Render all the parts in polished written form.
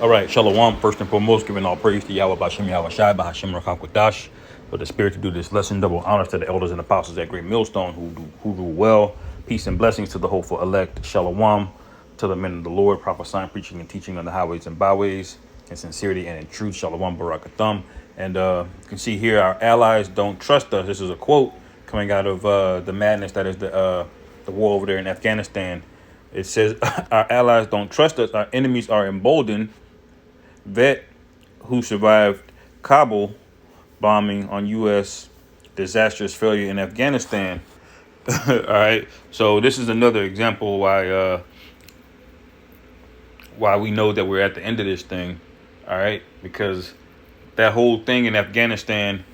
All right, Shalom. First and foremost, giving all praise to Yahweh Bashem Yahweh Shai Bahashem Rakam Kodash for the spirit to do this lesson. Double honors to the elders and apostles at Great Millstone who rule well. Peace and blessings to the hopeful elect. Shalom to the men of the Lord, prophesying, preaching, and teaching on the highways and byways in sincerity and in truth. Shalom Barakatham. And you can see here, our allies don't trust us. This is a quote coming out of the madness that is the war over there in Afghanistan. It says, our allies don't trust us. Our enemies are emboldened. Vet who survived Kabul bombing on U.S. disastrous failure in Afghanistan. All right, so this is another example why we know that we're at the end of this thing. All right, because that whole thing in Afghanistan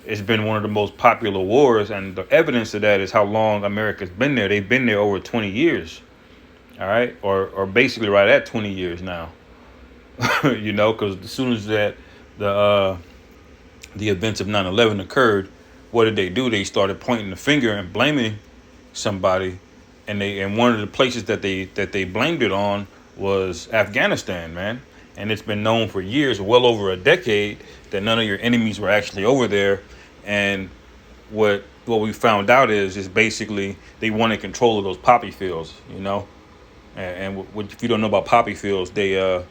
has been one of the most popular wars, and the evidence of that is how long America's been there. They've been there over 20 years. All right, or basically right at 20 years now. You know, because as soon as the events of 9/11 occurred, what did they do? They started pointing the finger and blaming somebody, and one of the places that they blamed it on was Afghanistan, man. And it's been known for years, well over a decade, that none of your enemies were actually over there. And what we found out is basically they wanted control of those poppy fields, you know. And if you don't know about poppy fields, they're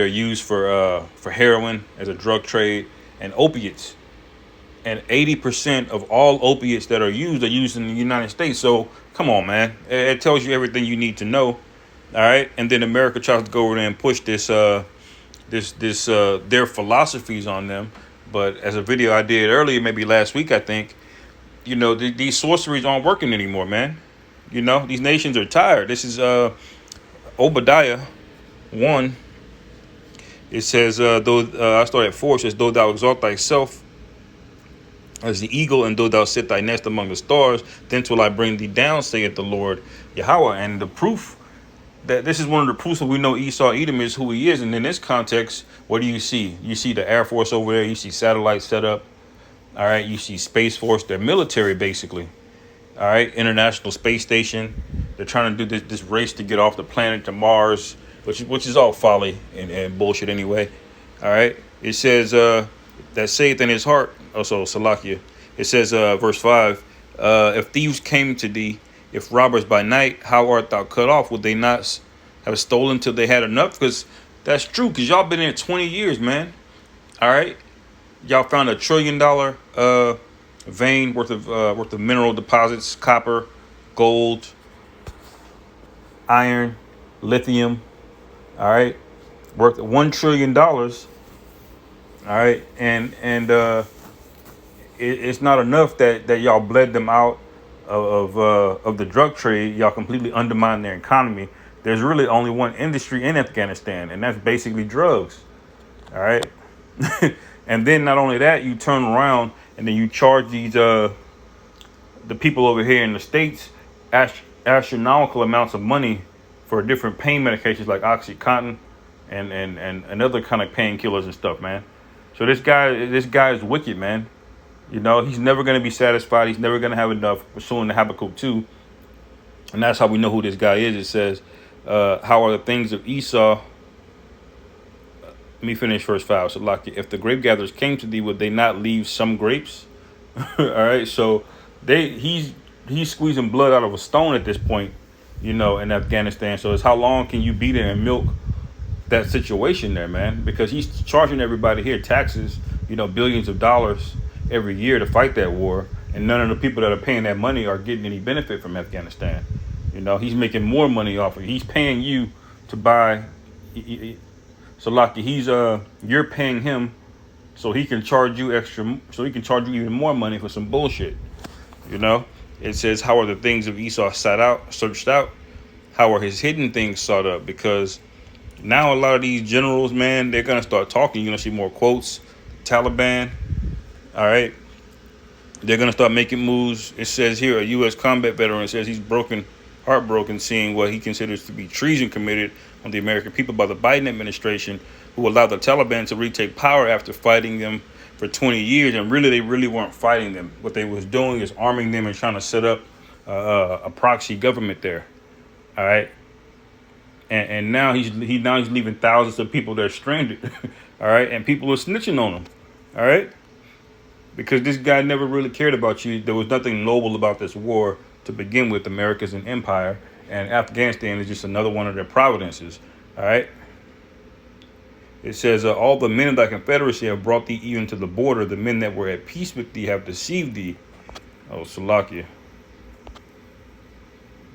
used for heroin as a drug trade and opiates. And 80% of all opiates that are used in the United States. So come on, man. It tells you everything you need to know. All right. And then America tries to go over there and push their philosophies on them. But as a video I did earlier, maybe last week, I think, you know, these sorceries aren't working anymore, man. You know, these nations are tired. This is Obadiah 1. It says, I start at 4, it says, though thou exalt thyself as the eagle, and though thou sit thy nest among the stars, then will I bring thee down, saith the Lord Yahweh. And the proof that this is one of the proofs that we know Esau Edom is who he is. And in this context, what do you see? You see the Air Force over there. You see satellites set up. All right. You see Space Force, their military, basically. All right. International Space Station. They're trying to do this race to get off the planet to Mars, which is all folly and bullshit anyway. All right. It says that saith in his heart, also Salakia. It says, verse 5, if thieves came to thee, if robbers by night, how art thou cut off? Would they not have stolen till they had enough? Because that's true, because y'all been in 20 years, man. All right. Y'all found $1 trillion vein worth of mineral deposits, copper, gold, iron, lithium. All right, worth $1 trillion. All right, and it's not enough that y'all bled them out of the drug trade. Y'all completely undermined their economy. There's really only one industry in Afghanistan, and that's basically drugs. All right, and then not only that, you turn around and then you charge these the people over here in the States astronomical amounts of money for different pain medications like OxyContin and other kind of painkillers and stuff, man. So this guy is wicked, man. You know, he's never going to be satisfied. He's never going to have enough. Pursuing the Habakkuk 2. And that's how we know who this guy is. It says, how are the things of Esau? Let me finish verse 5. So, like, if the grape gatherers came to thee, would they not leave some grapes? All right. So he's squeezing blood out of a stone at this point, you know, in Afghanistan. So it's how long can you be there and milk that situation there, man? Because he's charging everybody here taxes, you know, billions of dollars every year to fight that war. And none of the people that are paying that money are getting any benefit from Afghanistan. You know, he's making more money off of it. He's paying you to buy. So like you're paying him so he can charge you extra, so he can charge you even more money for some bullshit. You know, it says, how are the things of Esau searched out? How are his hidden things sought up? Because now a lot of these generals, man, they're going to start talking. You're going to see more quotes. Taliban. All right. They're going to start making moves. It says here, a U.S. combat veteran says he's heartbroken, seeing what he considers to be treason committed on the American people by the Biden administration, who allowed the Taliban to retake power after fighting them for 20 years. And really, they really weren't fighting them. What they was doing is arming them and trying to set up a proxy government there. All right. and now he's leaving thousands of people that are stranded. All right, and people are snitching on him. All right, because this guy never really cared about you. There was nothing noble about this war to begin with. America's an empire, and Afghanistan is just another one of their providences. All right. It says, all the men of thy confederacy have brought thee even to the border. The men that were at peace with thee have deceived thee. Oh, Salakia.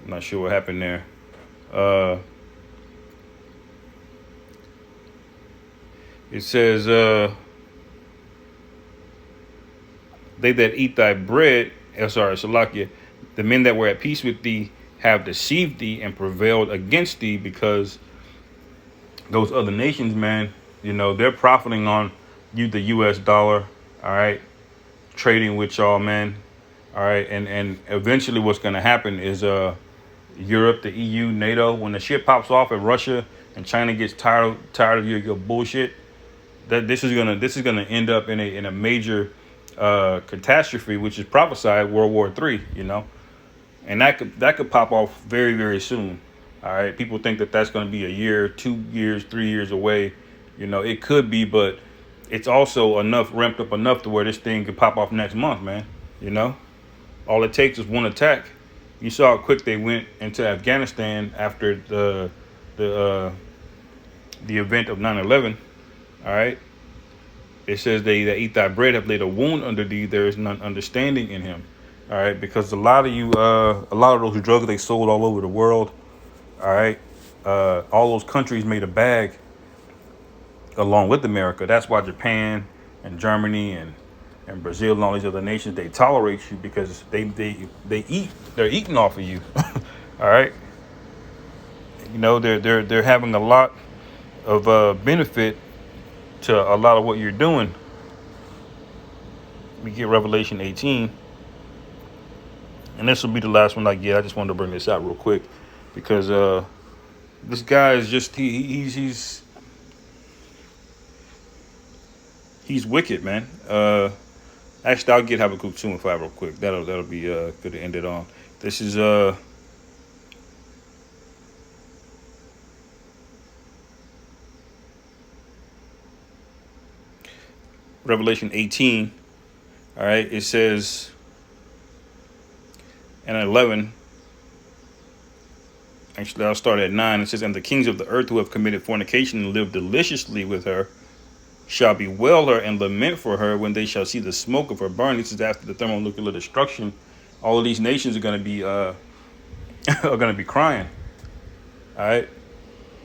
I'm not sure what happened there. It says, they that eat thy bread, Salakia, the men that were at peace with thee have deceived thee and prevailed against thee, because those other nations, man, you know, they're profiting on you, the U.S. dollar, all right, trading with y'all, man, all right, and eventually what's going to happen is Europe, the EU, NATO, when the shit pops off at Russia and China gets tired of your bullshit, that this is gonna end up in a major catastrophe, which is prophesied, World War III, you know, and that could pop off very, very soon. All right, people think that that's going to be a year, 2 years, 3 years away. You know, it could be, but it's also ramped up enough to where this thing could pop off next month, man. You know, all it takes is one attack. You saw how quick they went into Afghanistan after the event of 9/11. All right, it says they that eat thy bread have laid a wound under thee. There is none understanding in him. All right, because a lot of those drugs they sold all over the world. All right. All those countries made a bag along with America. That's why Japan and Germany and Brazil and all these other nations, they tolerate you, because they're eating off of you. All right. You know, they're having a lot of benefit to a lot of what you're doing. We get Revelation 18. And this will be the last one I get. I just wanted to bring this out real quick, because this guy is just he's wicked, man. Actually, I'll get Habakkuk 2 and 5 real quick. That'll be good to end it on. This is Revelation 18. All right, it says, and 11. Actually, I'll start at 9. It says, and the kings of the earth who have committed fornication and lived deliciously with her shall bewail her and lament for her when they shall see the smoke of her burning. This is after the thermonuclear destruction. All of these nations are going to be are going to be crying. All right,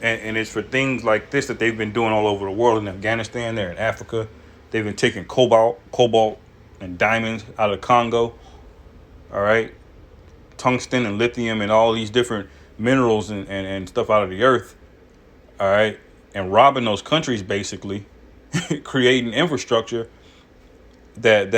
and it's for things like this that they've been doing all over the world. In Afghanistan, they're in Africa. They've been taking cobalt, and diamonds out of Congo. All right, tungsten and lithium and all these different minerals and stuff out of the earth. All right, and robbing those countries, basically, creating infrastructure that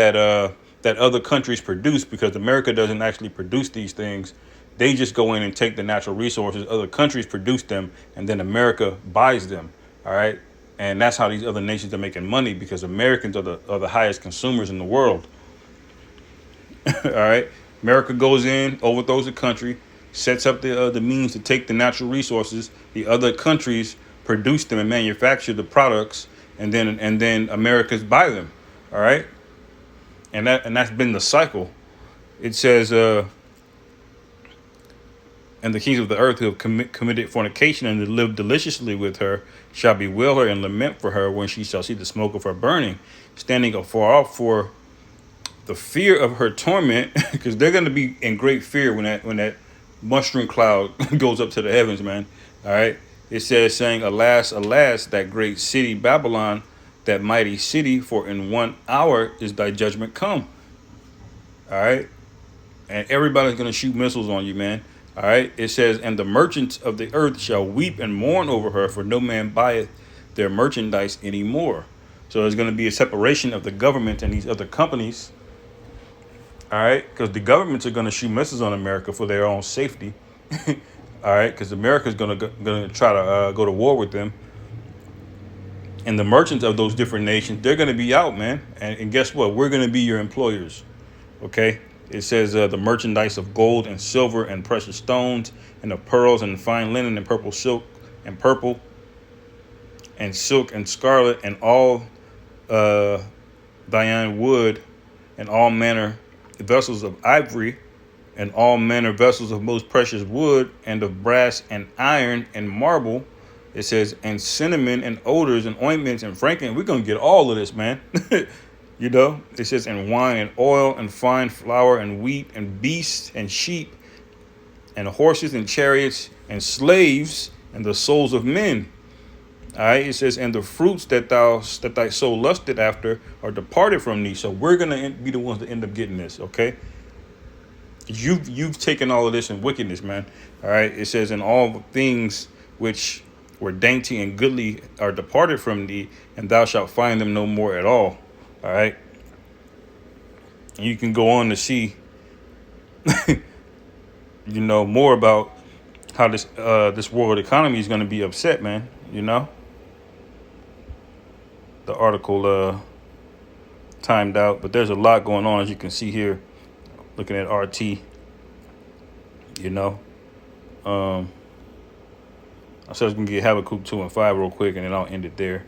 other countries produce, because America doesn't actually produce these things. They just go in and take the natural resources. Other countries produce them, and then America buys them. All right, and that's how these other nations are making money, because Americans are the highest consumers in the world. All right, America goes in, overthrows the country, sets up the means to take the natural resources. The other countries produce them and manufacture the products, and then Americans buy them. All right, and that's been the cycle. It says, and the kings of the earth who have committed fornication and lived deliciously with her shall bewail her and lament for her when she shall see the smoke of her burning, standing afar off for the fear of her torment, because they're going to be in great fear when that mushroom cloud goes up to the heavens, man. All right. It says, saying, alas, alas, that great city Babylon, that mighty city, for in 1 hour is thy judgment come. All right. And everybody's going to shoot missiles on you, man. All right. It says, and the merchants of the earth shall weep and mourn over her, for no man buyeth their merchandise anymore. So there's going to be a separation of the government and these other companies. All right. Because the governments are going to shoot missiles on America for their own safety. All right. Because America's going to try to go to war with them. And the merchants of those different nations, they're going to be out, man. And guess what? We're going to be your employers. Okay. It says the merchandise of gold and silver and precious stones and of pearls and fine linen and purple silk and purple and silk and scarlet and all Diane wood and all manner vessels of ivory and all manner vessels of most precious wood and of brass and iron and marble. It says, and cinnamon and odors and ointments and frankincense. We're going to get all of this, man. You know, it says, and wine and oil and fine flour and wheat and beasts and sheep and horses and chariots and slaves and the souls of men. All right, it says, and the fruits that thy soul lusted after are departed from thee. So we're gonna be the ones that end up getting this. Okay, you've taken all of this in wickedness, man. All right, it says, and all things which were dainty and goodly are departed from thee, and thou shalt find them no more at all. All right, and you can go on to see, you know, more about how this world economy is going to be upset, man. You know, the article timed out, but there's a lot going on, as you can see here, looking at RT. You know, I said I was gonna get Habakkuk 2 and 5 real quick, and then I'll end it there.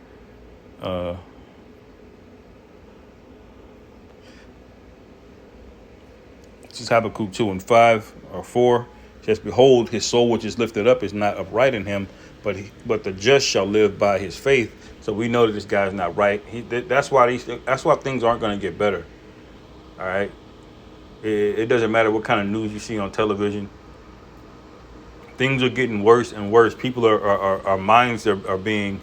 This is Habakkuk 2 and 5 or 4. It says, behold, his soul which is lifted up is not upright in him, but the just shall live by his faith. So we know that this guy's not right. That's why things aren't going to get better. All right. It doesn't matter what kind of news you see on television. Things are getting worse and worse. People our minds are being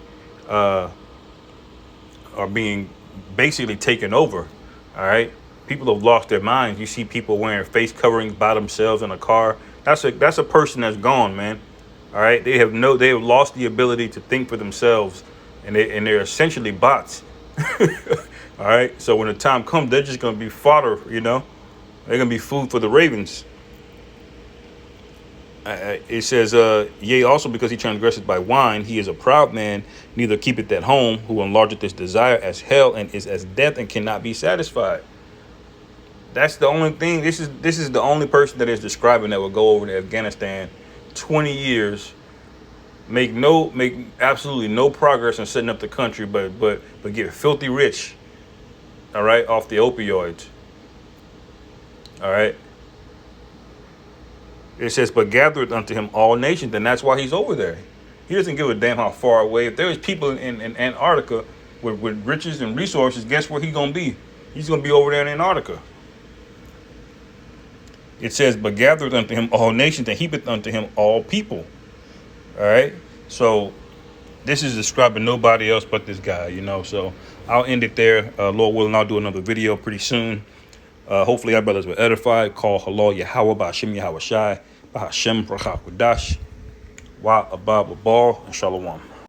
basically taken over. All right. People have lost their minds. You see people wearing face coverings by themselves in a car. That's a person that's gone, man. All right. They have lost the ability to think for themselves, and they're essentially bots. All right. So when the time comes, they're just going to be fodder, you know. They're going to be food for the ravens. It says, yea, also because he transgresseth by wine, he is a proud man, neither keepeth at home, who enlargeth his desire as hell, and is as death, and cannot be satisfied. That's the only thing. This is the only person that is describing that will go over to Afghanistan 20 years, make absolutely no progress in setting up the country, but get filthy rich, all right, off the opioids. All right. It says, but gathereth unto him all nations, and that's why he's over there. He doesn't give a damn how far away. If there's people in Antarctica with riches and resources, guess where he's going to be? He's going to be over there in Antarctica. It says, but gathereth unto him all nations, and heapeth unto him all people. All right. So this is describing nobody else but this guy, you know. So I'll end it there. Lord willing, I'll do another video pretty soon. Hopefully our brothers were edified. Call Halal Yahweh, Ba'ashem Yahweh Shai, Ba'ashem Rakha Kudash, Wa Abba Babal, and Shalom.